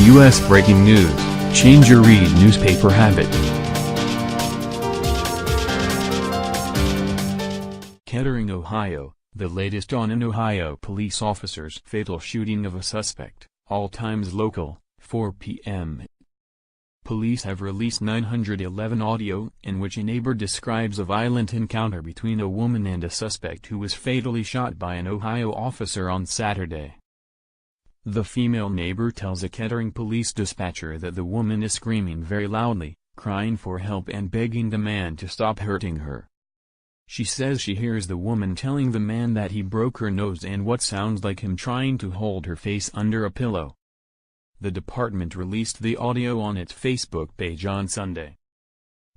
U.S. breaking news, change your read newspaper habit. Kettering, Ohio, the latest on an Ohio police officer's fatal shooting of a suspect, all times local, 4 p.m. Police have released 911 audio in which a neighbor describes a violent encounter between a woman and a suspect who was fatally shot by an Ohio officer on Saturday. The female neighbor tells a Kettering police dispatcher that the woman is screaming very loudly, crying for help and begging the man to stop hurting her. She says she hears the woman telling the man that he broke her nose and what sounds like him trying to hold her face under a pillow. The department released the audio on its Facebook page on Sunday.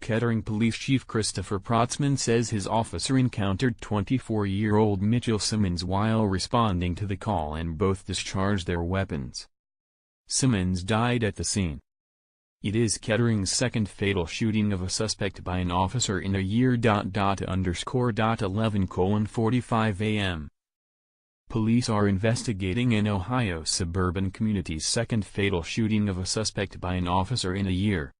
Kettering Police Chief Christopher Protsman says his officer encountered 24-year-old Mitchell Simmons while responding to the call and both discharged their weapons. Simmons died at the scene. It is Kettering's second fatal shooting of a suspect by an officer in a year. 11:45 a.m. Police are investigating an Ohio suburban community's second fatal shooting of a suspect by an officer in a year.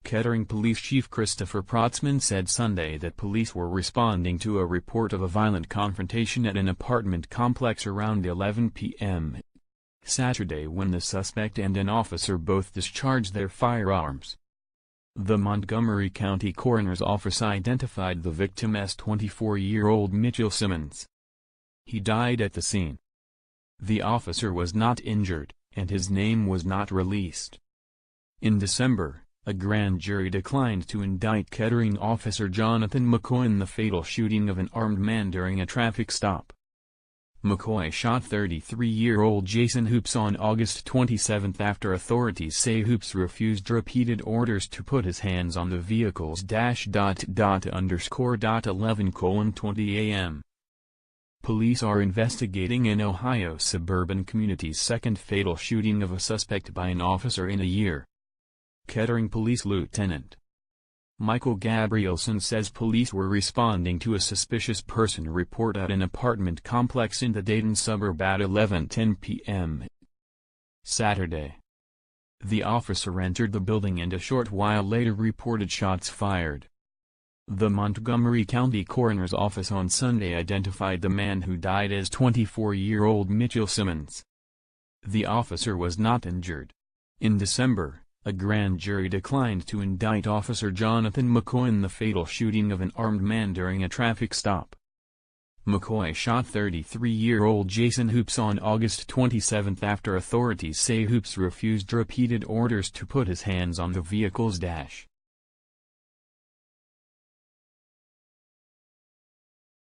Kettering Police Chief Christopher Protsman said Sunday that police were responding to a report of a violent confrontation at an apartment complex around 11 p.m. Saturday when the suspect and an officer both discharged their firearms. The Montgomery County Coroner's Office identified the victim as 24-year-old Mitchell Simmons. He died at the scene. The officer was not injured, and his name was not released. In December, a grand jury declined to indict Kettering officer Jonathan McCoy in the fatal shooting of an armed man during a traffic stop. McCoy shot 33-year-old Jason Hoops on August 27 after authorities say Hoops refused repeated orders to put his hands on the vehicle's dash. 11:20 a.m. Police are investigating an Ohio suburban community's second fatal shooting of a suspect by an officer in a year. Kettering Police Lieutenant Michael Gabrielson says police were responding to a suspicious person report at an apartment complex in the Dayton suburb at 11:10 p.m. Saturday. The officer entered the building and a short while later reported shots fired. The Montgomery County Coroner's Office on Sunday identified the man who died as 24-year-old Mitchell Simmons. The officer was not injured. In December, a grand jury declined to indict Officer Jonathan McCoy in the fatal shooting of an armed man during a traffic stop. McCoy shot 33-year-old Jason Hoops on August 27 after authorities say Hoops refused repeated orders to put his hands on the vehicle's dash.